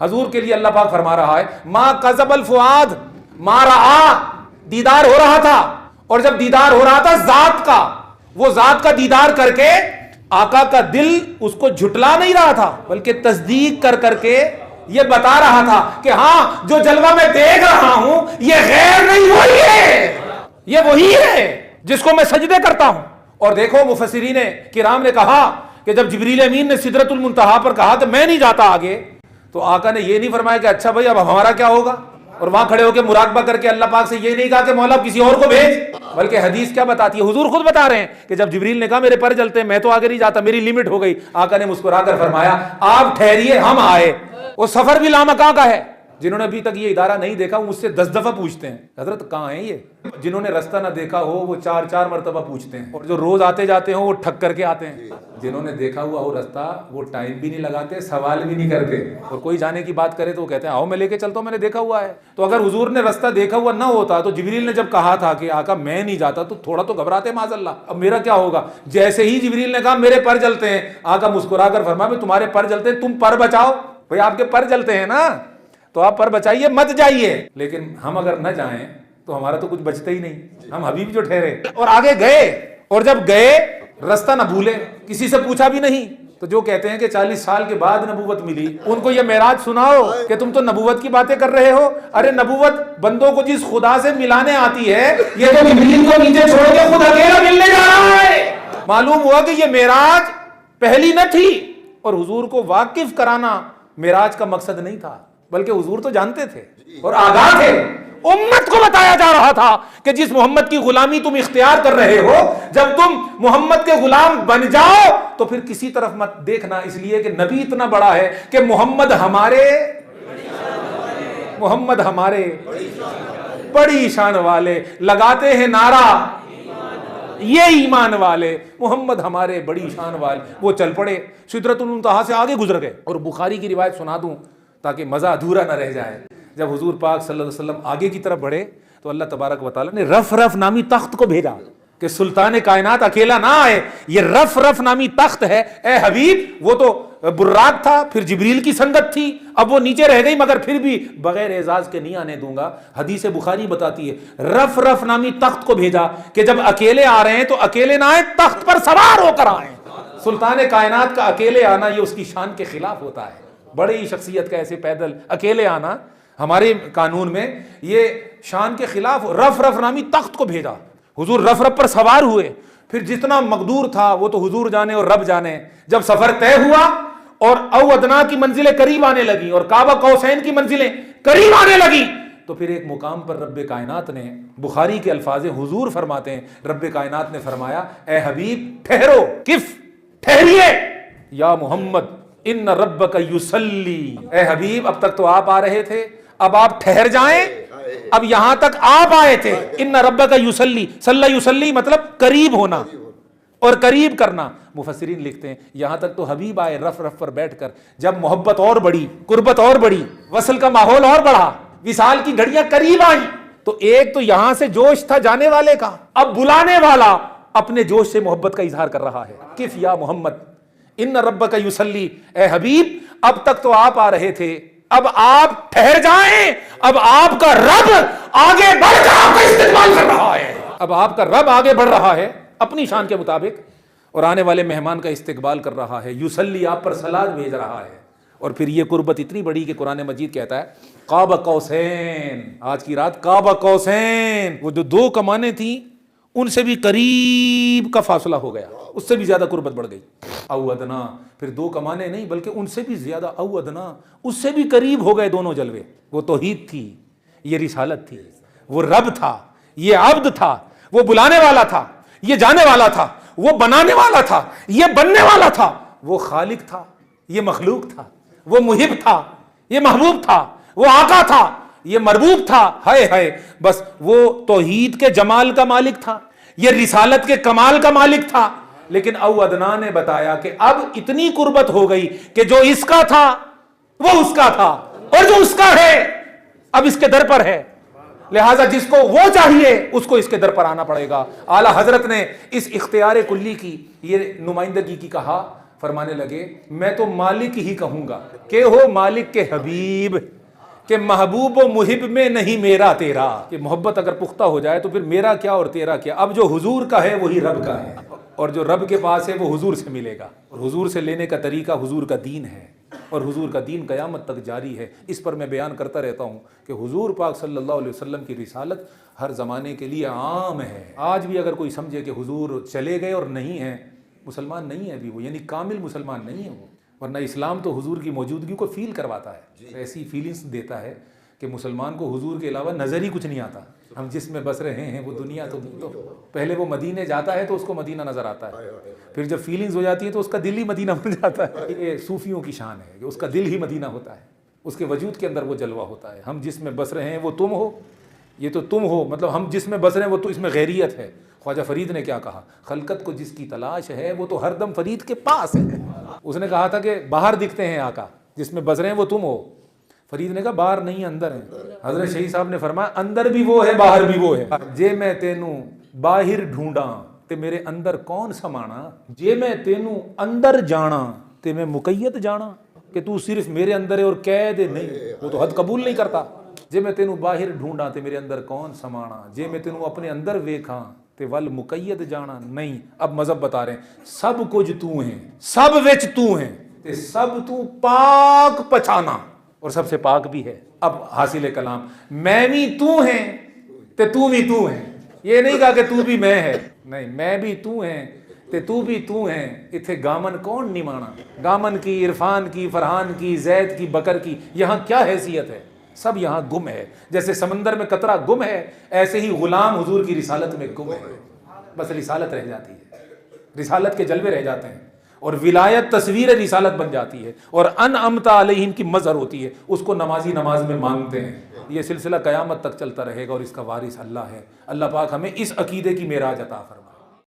حضور کے لیے اللہ پاک فرما رہا ہے ما کذب الفؤاد ما رآ، دیدار ہو رہا تھا، اور جب دیدار ہو رہا تھا ذات کا، وہ ذات کا دیدار کر کے آقا کا دل اس کو جھٹلا نہیں رہا تھا، بلکہ تصدیق کر کر کے یہ بتا رہا تھا کہ ہاں جو جلوہ میں دیکھ رہا ہوں یہ غیر نہیں، وہی ہے، یہ وہی ہے جس کو میں سجدے کرتا ہوں۔ اور دیکھو مفسرین کرام نے کہا کہ جب جبریل امین نے سدرۃ المنتہا پر کہا کہ میں نہیں جاتا آگے، تو آقا نے یہ نہیں فرمایا کہ اچھا بھائی اب ہمارا کیا ہوگا، اور وہاں کھڑے ہو کے مراقبہ کر کے اللہ پاک سے یہ نہیں کہا کہ مولا کسی اور کو بھیج، بلکہ حدیث کیا بتاتی ہے، حضور خود بتا رہے ہیں کہ جب جبریل نے کہا میرے پر جلتے ہیں، میں تو آگے نہیں جاتا، میری لمٹ ہو گئی، آقا نے مسکرا کر فرمایا آپ ٹھہریے، ہم آئے۔ وہ سفر بھی لامکاں کا ہے، جنہوں نے ابھی تک یہ ادارہ نہیں دیکھا مجھ سے 10 دفعہ پوچھتے ہیں حضرت کہاں ہیں یہ، جنہوں نے رستہ نہ دیکھا ہو وہ 4 مرتبہ پوچھتے ہیں، اور جو روز آتے جاتے ہوں وہ ٹھگ کر کے آتے ہیں، جنہوں نے دیکھا ہوا ہو رستہ وہ ٹائم بھی نہیں لگاتے، سوال بھی نہیں کرتے، اور کوئی جانے کی بات کرے تو وہ کہتے ہیں آؤ میں لے کے چلتا ہوں، میں نے دیکھا ہوا ہے۔ تو اگر حضور نے رستہ دیکھا ہوا نہ ہوتا تو جبریل نے جب کہا تھا کہ آقا میں نہیں جاتا تو تھوڑا تو گھبراتے معاذ اللہ، اب میرا کیا ہوگا۔ جیسے ہی جبریل نے کہا میرے پر جلتے ہیں، آقا مسکرا کر فرمایا میں تمہارے پر جلتے ہیں، تم پر بچاؤ، بھائی آپ کے پر جلتے ہیں نا تو آپ پر بچائیے، مت جائیے۔ لیکن ہم اگر نہ جائیں تو ہمارا تو کچھ بچتا ہی نہیں، ہم حبیب جو ٹھہرے اور آگے گئے، اور جب گئے رستہ نہ بھولے، کسی سے پوچھا بھی نہیں۔ تو جو کہتے ہیں کہ 40 سال کے بعد نبوت ملی، ان کو یہ معراج سناؤ کہ تم تو نبوت کی باتیں کر رہے ہو، ارے نبوت بندوں کو جس خدا سے ملانے آتی ہے، یہ تو جبریل کو نیچے چھوڑ کے خود اکیلا ملنے جا رہا ہے۔ معلوم ہوا کہ یہ معراج پہلی نہ تھی، اور حضور کو واقف کرانا معراج کا مقصد نہیں تھا، بلکہ حضور تو جانتے تھے اور آگاہ تھے۔ امت کو بتایا جا رہا تھا کہ جس محمد کی غلامی تم اختیار کر رہے ہو، جب تم محمد کے غلام بن جاؤ تو پھر کسی طرف مت دیکھنا، اس لیے کہ نبی اتنا بڑا ہے کہ محمد ہمارے بڑی شان والے، لگاتے ہیں نعرہ یہ ایمان والے، محمد ہمارے بڑی شان والے۔ وہ چل پڑے، سدرۃ المنتہا سے آگے گزر گئے۔ اور بخاری کی روایت سنا دوں تاکہ مزہ ادھورا نہ رہ جائے، جب حضور پاک صلی اللہ علیہ وسلم آگے کی طرف بڑھے تو اللہ تبارک و تعالیٰ نے رف رف نامی تخت کو بھیجا کہ سلطان کائنات اکیلا نہ آئے، یہ رف رف نامی تخت ہے، اے حبیب وہ تو براق تھا، پھر جبریل کی سنگت تھی، اب وہ نیچے رہ گئی، مگر پھر بھی بغیر اعزاز کے نہیں آنے دوں گا۔ حدیث بخاری بتاتی ہے رف رف نامی تخت کو بھیجا کہ جب اکیلے آ رہے ہیں تو اکیلے نہ آئیں، تخت پر سوار ہو کر آئیں۔ سلطان کائنات کا اکیلے آنا یہ اس کی شان کے خلاف ہوتا ہے، بڑی شخصیت کا ایسے پیدل اکیلے آنا ہمارے قانون میں یہ شان کے خلاف۔ رف رف نامی تخت کو بھیجا، حضور رف رف پر سوار ہوئے، پھر جتنا مقدور تھا وہ تو حضور جانے اور رب جانے۔ جب سفر طے ہوا اور او ادنا کی منزلیں قریب آنے لگی اور کعبہ قوسین کی منزلیں قریب آنے لگی، تو پھر ایک مقام پر رب کائنات نے، بخاری کے الفاظ حضور فرماتے ہیں، رب کائنات نے فرمایا اے حبیب ٹھہرو، کف ٹھہریے، یا محمد ان ربک یصلی، اے حبیب اب تک تو آپ آ رہے تھے، اب آپ ٹھہر جائیں، اب یہاں تک آپ آئے تھے۔ ان ربک یصلی، صلی یصلی مطلب قریب ہونا اور قریب کرنا۔ مفسرین لکھتے ہیں یہاں تک تو حبیب آئے رف رف پر بیٹھ کر، جب محبت اور بڑی، قربت اور بڑی، وصل کا ماحول اور بڑھا، وصال کی گھڑیاں قریب آئیں، تو ایک تو یہاں سے جوش تھا جانے والے کا، اب بلانے والا اپنے جوش سے محبت کا اظہار کر رہا ہے، کف یا محمد ان ربک یصلی، اے حبیب اب تک تو آپ آ رہے تھے، اب آپ ٹھہر جائیں، اب آپ کا رب آگے بڑھ کر آپ کا استقبال کر رہا ہے، اب آپ کا رب آگے بڑھ رہا ہے اپنی شان کے مطابق اور آنے والے مہمان کا استقبال کر رہا ہے، یصلی آپ پر صلات بھیج رہا ہے۔ اور پھر یہ قربت اتنی بڑی کہ قرآن مجید کہتا ہے قاب قوسین، آج کی رات قاب قوسین، وہ جو 2 کمانیں تھیں ان سے بھی قریب کا فاصلہ ہو گیا، اس سے بھی زیادہ قربت بڑھ گئی۔ او ادنا، پھر 2 کمانے نہیں بلکہ ان سے بھی زیادہ، او ادنا اس سے بھی قریب ہو گئے دونوں جلوے۔ وہ توحید تھی، یہ رسالت تھی، وہ رب تھا، یہ عبد تھا، وہ بلانے والا تھا، یہ جانے والا تھا، وہ بنانے والا تھا، یہ بننے والا تھا، وہ خالق تھا، یہ مخلوق تھا، وہ محب تھا، یہ محبوب تھا، وہ آقا تھا، یہ مربوب تھا، ہائے ہائے، بس وہ توحید کے جمال کا مالک تھا، یہ رسالت کے کمال کا مالک تھا۔ لیکن او ادنا نے بتایا کہ اب اتنی قربت ہو گئی کہ جو اس کا تھا وہ اس کا تھا، اور جو اس کا ہے اب اس کے در پر ہے، لہٰذا جس کو وہ چاہیے اس کو اس کے در پر آنا پڑے گا۔ اعلیٰ حضرت نے اس اختیار کلی کی، یہ نمائندگی کی کہا، فرمانے لگے میں تو مالک ہی کہوں گا کہ ہو مالک کے حبیب، کہ محبوب و محب میں نہیں میرا تیرا، کہ محبت اگر پختہ ہو جائے تو پھر میرا کیا اور تیرا کیا، اب جو حضور کا ہے وہی رب کا ہے، اور جو رب کے پاس ہے وہ حضور سے ملے گا، اور حضور سے لینے کا طریقہ حضور کا دین ہے، اور حضور کا دین قیامت تک جاری ہے۔ اس پر میں بیان کرتا رہتا ہوں کہ حضور پاک صلی اللہ علیہ وسلم کی رسالت ہر زمانے کے لیے عام ہے۔ آج بھی اگر کوئی سمجھے کہ حضور چلے گئے اور نہیں ہیں، مسلمان نہیں ہے ابھی وہ، یعنی کامل مسلمان نہیں ہے وہ، ورنہ اسلام تو حضور کی موجودگی کو فیل کرواتا ہے، ایسی فیلنگس دیتا ہے کہ مسلمان کو حضور کے علاوہ نظر ہی کچھ نہیں آتا۔ ہم جس میں بس رہے ہیں وہ دنیا تو پہلے وہ مدینے جاتا ہے تو اس کو مدینہ نظر آتا ہے، پھر جب فیلنگز ہو جاتی ہیں تو اس کا دل ہی مدینہ بن جاتا ہے۔ یہ صوفیوں کی شان ہے کہ اس کا دل ہی مدینہ ہوتا ہے، اس کے وجود کے اندر وہ جلوہ ہوتا ہے۔ ہم جس میں بس رہے ہیں وہ تم ہو، یہ تو تم ہو، مطلب ہم جس میں بس رہے ہیں وہ تو، اس میں غیریت ہے۔ خواجہ فرید نے کیا کہا، خلقت کو جس کی تلاش ہے وہ تو ہر دم فرید کے پاس ہے۔ اس نے کہا تھا کہ باہر دکھتے ہیں آقا، جس میں بس رہے ہیں وہ تم ہو۔ فرید نے کہا باہر نہیں اندر ہیں۔ حضرت شہید صاحب نے فرمایا اندر بھی وہ ہے باہر بھی وہ ہے۔ جے میں تینوں باہر ڈھونڈاں تے میرے اندر کون سمانا، جے میں تینوں اندر جانا تے میں مقید جانا، کہ تو صرف میرے اندر ہے اور قید نہیں، وہ تو حد قبول نہیں کرتا۔ جے میں تینوں باہر ڈھونڈاں تے میرے اندر کون سمانا، جے میں تینوں اپنے اندر ویکھاں تے ول مقید جانا نہیں۔ اب مذہب بتا رہے ہیں سب کچھ تو ہیں، سب وچ تو ہیں تے سب تو پاک پچھانا، اور سب سے پاک بھی ہے۔ اب حاصل کلام میں بھی تو ہیں تے تو بھی تو ہیں، یہ نہیں کہا کہ تو بھی میں ہے، نہیں، میں بھی تو ہیں تے تو بھی تو ہیں۔ اتھے گامن کون نہیں مانا، گامن کی، عرفان کی، فرحان کی، زید کی، بکر کی یہاں کیا حیثیت ہے، سب یہاں گم ہے۔ جیسے سمندر میں قطرہ گم ہے، ایسے ہی غلام حضور کی رسالت میں گم ہے، بس رسالت رہ جاتی ہے، رسالت کے جلوے رہ جاتے ہیں، اور ولایت تصویر رسالت بن جاتی ہے، اور انعمت علیہم کی مظہر ہوتی ہے، اس کو نمازی نماز میں مانگتے ہیں۔ یہ سلسلہ قیامت تک چلتا رہے گا، اور اس کا وارث اللہ ہے۔ اللہ پاک ہمیں اس عقیدے کی معراج عطا فرمائے۔